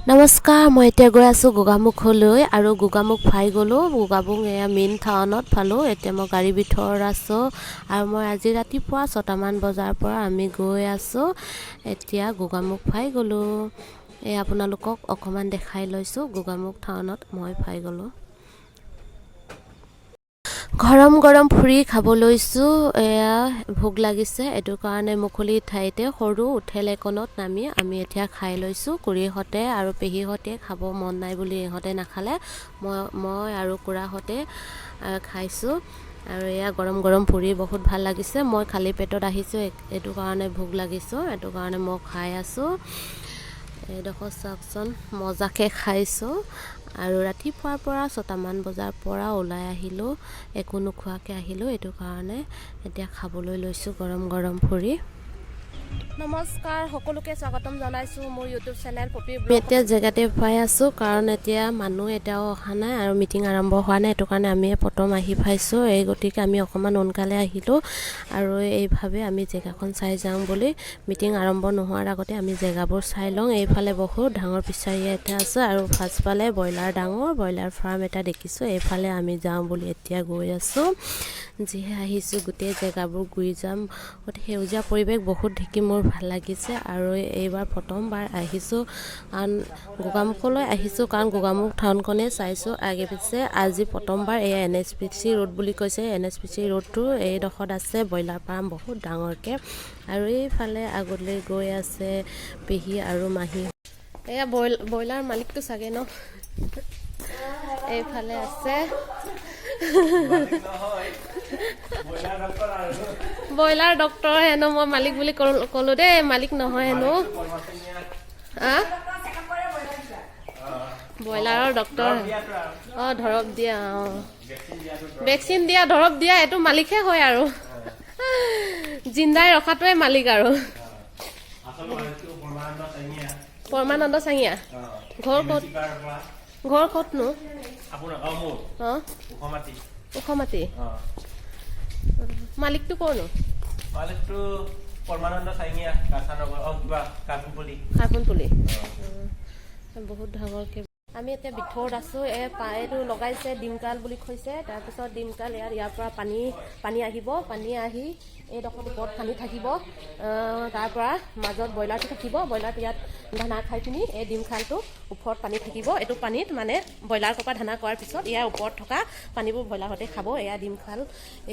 নমস্কাৰ, মই এতিয়া গৈ আছোঁ গোগামুখলৈ আৰু গোগামুখ পাই গ'লোঁ। গোগামুখ এয়া মেইন টাউনত পালোঁ। এতিয়া মই গাড়ী ভিতৰত আছোঁ আৰু মই আজি ৰাতিপুৱা 6টামান বজাৰ পৰা আমি গৈ আছোঁ। এতিয়া গোগামুখ পাই গ'লোঁ। আপোনালোকক অকণমান দেখাই লৈছোঁ। গোগামুখ টাউনত মই পাই গ'লোঁ। গৰম গৰম ফুৰি খাব লৈছোঁ। এয়া ভোক লাগিছে, এইটো কাৰণে মুকলি ঠাইতে সৰু হোটেল এখনত নামি আমি এতিয়া খাই লৈছোঁ। খুৰীহঁতে আৰু পেহীহঁতে খাব মন নাই বুলি ইহঁতে নাখালে, মই আৰু খুৰাহঁতে খাইছোঁ। আৰু এয়া গৰম গৰম ফুৰি বহুত ভাল লাগিছে। মই খালী পেটত আহিছোঁ, এইটো কাৰণে ভোক লাগিছোঁ, এইটো কাৰণে মই খাই আছোঁ। এইডোখৰ চাওকচোন, মজাকৈ খাইছোঁ। আৰু ৰাতিপুৱাৰ পৰা 6টামান বজাৰ পৰা ওলাই আহিলোঁ, একো নোখোৱাকৈ আহিলোঁ। এইটো কাৰণে এতিয়া খাবলৈ লৈছোঁ গৰম গৰম ফুৰি। নমস্কাৰ, সকলোকে স্বাগতম জনাইছোঁ মোৰ ইউটিউব চেনেল পপি ব্লগ। এতিয়া জেগাতে পাই আছোঁ, কাৰণ এতিয়া মানুহ এতিয়াও অহা নাই আৰু মিটিং আৰম্ভ হোৱা নাই। এইটো কাৰণে আমি প্ৰথম আহি পাইছোঁ। এই গতিকে আমি অকণমান সোনকালে আহিলোঁ আৰু এইভাৱে আমি জেগাখন চাই যাওঁ বুলি। মিটিং আৰম্ভ নোহোৱাৰ আগতে আমি জেগাবোৰ চাই লওঁ। এইফালে বহুত ডাঙৰ ফিচাৰী এটা আছে আৰু পাছফালে ডাঙৰ ব্ৰইলাৰ ফাৰ্ম এটা দেখিছোঁ। এইফালে আমি যাওঁ বুলি এতিয়া গৈ আছোঁ। যিহে আহিছোঁ গোটেই জেগাবোৰ ঘূৰি যাম। সেউজীয়া পৰিৱেশ বহুত দেখি মোৰ ভাল লাগিছে আৰু এইবাৰ প্ৰথমবাৰ আহিছোঁ, কাৰণ গোগামুখলৈ আহিছোঁ, কাৰণ গোগামুখ টাউনখনে চাইছোঁ আগে পিছে। আজি প্ৰথমবাৰ এয়া NSPC ৰোড বুলি কৈছে। NSPC ৰোডটো এইডোখৰত আছে ব্ৰইলাৰ ফাৰ্ম বহুত ডাঙৰকৈ। আৰু এইফালে আগলৈ গৈ আছে পেহী আৰু মাহী। এয়া ব্ৰইলাৰ মালিকটো চাগে ন, এইফালে আছে ব্ৰইলাৰ ডক্তৰ হেনো। মই মালিক বুলি ক'লোঁ দেই, মালিক নহয় হেনো। ব্ৰইলাৰৰ ডক্তৰ, দৰৱ দিয়া, ভেকচিন দিয়া, দৰৱ দিয়া, এইটো মালিকহে হয় আৰু জিন্দাই ৰখাটোৱে মালিক আৰু। পৰমানন্দ চাঙিয়া, ঘৰ ক'ত? ঘৰ ক'তনো? ওখমাটি। মালিকটো ক'ৰনো? মালিকটো পৰমানন্দ চাঙিয়া, কাৰ্পুনপল্লী। বহুত ডাঙৰকৈ আমি এতিয়া ভিতৰত আছোঁ। এইটো লগাইছে ডিমকাল বুলি কৈছে। তাৰপিছত ডিমকাল ইয়াৰ পৰা পানী আহিব, পানী আহি এইডোখৰ ওপৰত পানী থাকিব। তাৰ পৰা মাজত ব্ৰইলাৰটো থাকিব। ব্ৰইলাৰটো ইয়াত দানা খাই পিনি এই ডিমখালটো ওপৰত পানী থাকিব। এইটো পানীত মানে ব্ৰইলাৰ পৰা দানা খোৱাৰ পিছত ইয়াৰ ওপৰত থকা পানীবোৰ ব্ৰইলাৰহঁতে খাব। এয়া ডিমখাল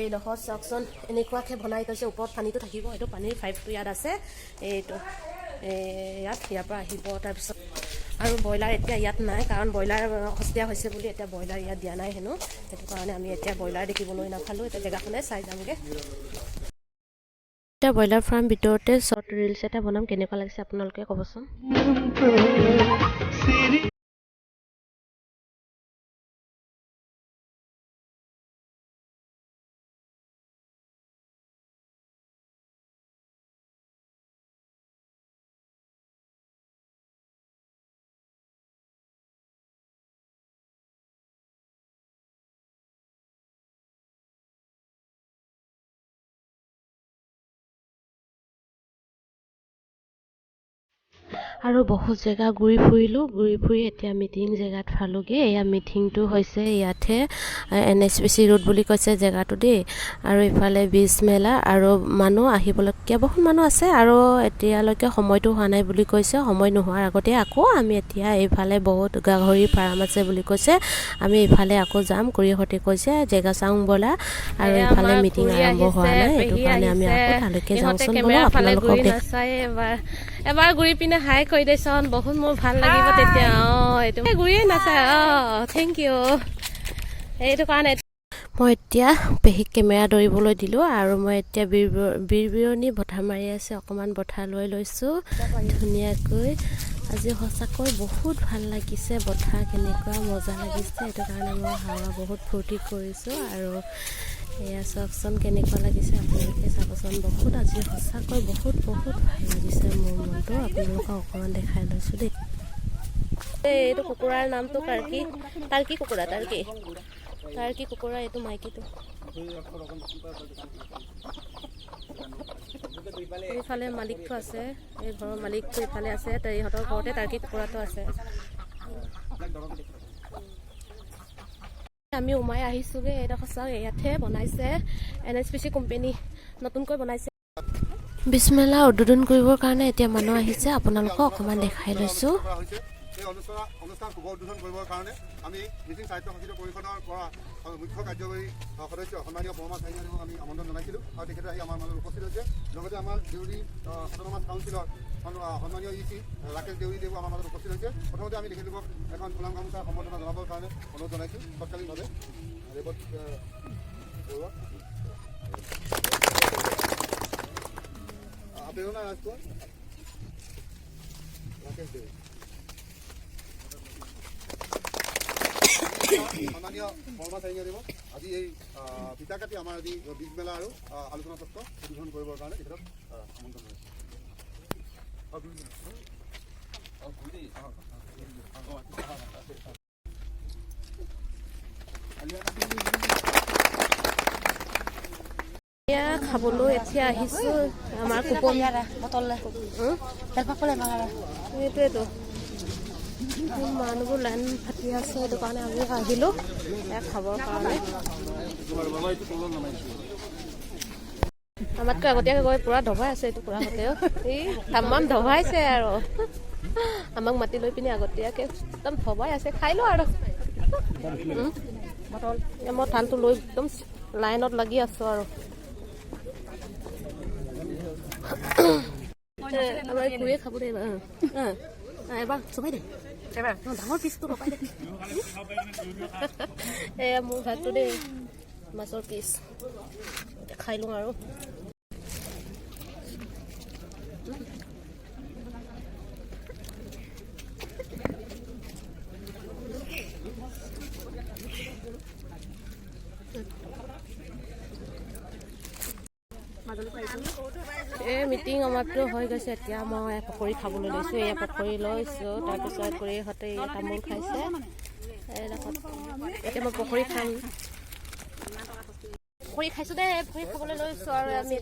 এইডোখৰ চাওকচোন, এনেকুৱাকৈ বনাই থৈছে। ওপৰত পানীটো থাকিব, এইটো পানীৰ পাইপটো ইয়াত আছে। এইটো ইয়াৰ পৰা আহিব। তাৰপিছত আৰু ব্ৰইলাৰ এতিয়া ইয়াত নাই, কাৰণ ব্ৰইলাৰ সস্তীয়া হৈছে বুলি এতিয়া ব্ৰইলাৰ ইয়াত দিয়া নাই হেনো। সেইটো কাৰণে আমি এতিয়া ব্ৰইলাৰ দেখিবলৈ নাপালোঁ। এতিয়া জেগাখনে চাই যামগৈ। এতিয়া ব্ৰইলাৰ ফাৰ্ম ভিতৰতে শ্বৰ্ট ৰিলছ এটা বনাম, কেনেকুৱা লাগিছে আপোনালোকে ক'বচোন। আৰু বহুত জেগা ঘূৰি ফুৰি এতিয়া মিটিং জেগাত পালোঁগৈ। এয়া মিটিংটো হৈছে ইয়াতে NSPC ৰোড বুলি কৈছে জেগাটো দেই। আৰু ইফালে বীজ মেলা আৰু মানুহ আহিবলগীয়া বহুত মানুহ আছে। আৰু এতিয়ালৈকে সময়টো হোৱা নাই বুলি কৈছে। সময় নোহোৱাৰ আগতে আকৌ আমি এতিয়া এইফালে বহুত গাহৰি ফাৰ্ম আছে বুলি কৈছে, আমি এইফালে আকৌ যাম। খুৰীহঁতে কৈছে জেগা চাওঁ ব'লা, আৰু এইফালে মিটিং আৰম্ভ হোৱা নাই, এইটো কাৰণে আমি আকৌ তালৈকে যাওঁচোন বোলো। আপোনালোকক এবাৰ ঘূৰি পিনে হাই কৰি দেচোন, বহুত মোৰ ভাল লাগিব তেতিয়া। এইটো ঘূৰিয়ে নাচায়। Thank you. সেইটো কাৰণে মই এতিয়া পেহীক কেমেৰা ধৰিবলৈ দিলোঁ আৰু মই এতিয়া বিৰণী বঠা মাৰি আছে। অকণমান বঠা লৈছোঁ ধুনীয়াকৈ। আজি সঁচাকৈ বহুত ভাল লাগিছে, বঠা কেনেকুৱা মজা লাগিছে। সেইটো কাৰণে মই হাৱা বহুত ফূৰ্তি কৰিছোঁ। আৰু এয়া চাওকচোন কেনেকুৱা লাগিছে, আপোনালোকে চাবচোন। বহুত আজি সঁচাকৈ বহুত ভাল লাগিছে মোৰ মনটো। আপোনালোকক অকণমান দেখাই লৈছোঁ দেই। এইটো কুকুৰাৰ নামটো টাৰ্কি কুকুৰা, টাৰ্কি কুকুৰা। এইটো মাইকীটো এইফালে মালিকটো আছে, এই ঘৰৰ মালিকটো ইফালে আছে, ইহঁতৰ ঘৰতে টাৰ্কি কুকুৰাটো আছে। আমি উমাই আহিছোগে, এইডোখৰ চাওক, ইয়াতহে বনাইছে NHPC কোম্পানী, নতুনকৈ বনাইছে। বিছমেলা উদ্বোধন কৰিবৰ কাৰণে এতিয়া মানুহ আহিছে, আপোনালোকক অকণমান দেখাই লৈছোঁ। এই অনুষ্ঠান শুভ উদ্বোধন কৰিবৰ কাৰণে আমি মিচিং সাহিত্য সংস্কৃতি পৰিষদৰ পৰা মুখ্য কাৰ্যবাহী সদস্য সন্মানীয় বৰমা চাৰিঙীয়াক আমি আমন্ত্ৰণ জনাইছিলোঁ আৰু তেখেতে আহি আমাৰ মাজত উপস্থিত হৈছে। লগতে আমাৰ দেউৰী অট'নমাছ কাউন্সিলৰ সন্মানীয় EC ৰাকেশ দেউৰীদেৱো আমাৰ মাজত উপস্থিত হৈছে। প্ৰথমতে আমি তেখেতলোকক এখন ফুলাম গামোচা সম্বৰ্ধনা জনাবৰ কাৰণে অনুৰোধ জনাইছোঁ তৎকালীনভাৱে। প্ৰেৰণা ৰাজকোঁৱৰ, ৰাকেশ দেউৰী। সন্মানীয় বৰমা চাৰিঙীয়াদেৱক আজি এই পিঠা কাটি আমাৰ আজি বীজ মেলা আৰু আলোচনা চক্ৰ উদ্বোধন কৰিবৰ কাৰণে তেখেতক আমন্ত্ৰণ জনাইছোঁ। এয়া খাবলৈ এতিয়া আহিছোঁ, আমাৰ কুপন সেইটোৱেতো মানুহবোৰ লাইন ফাটি আছে, সেইটো কাৰণে আমি আহিলোঁ এয়া খাবৰ কাৰণে। আমাতকৈ আগতীয়াকৈ গৈ পূৰা ধবাই আছে এইটো পুৰাহঁতেও, এই তামাম ধবাইছে আৰু আমাক মাতি লৈ পিনি আগতীয়াকৈ একদম ধবাই আছে, খাই লওঁ আৰু। মই ধানটো লৈ একদম লাইনত লাগি আছোঁ আৰু। আমাৰ ঘূৰিয়ে খাব দে এবাৰ চবাই দে, ডাঙৰ পিচটো লগাই দে। এয়া মোৰ ভাতটো দেই, মাছৰ পিচ খাই লওঁ আৰু। এই মিটিং আমাৰতো হৈ গৈছে, এতিয়া মই পকৰি খাবলৈ লৈছোঁ। এয়া পকৰি লৈছোঁ, তাৰপিছত খুৰীহঁতে তামোল খাইছে। এতিয়া মই পকৰি খাম, পকৰি খাইছোঁ দেই, পকৰি খাবলৈ লৈছোঁ আৰু আমি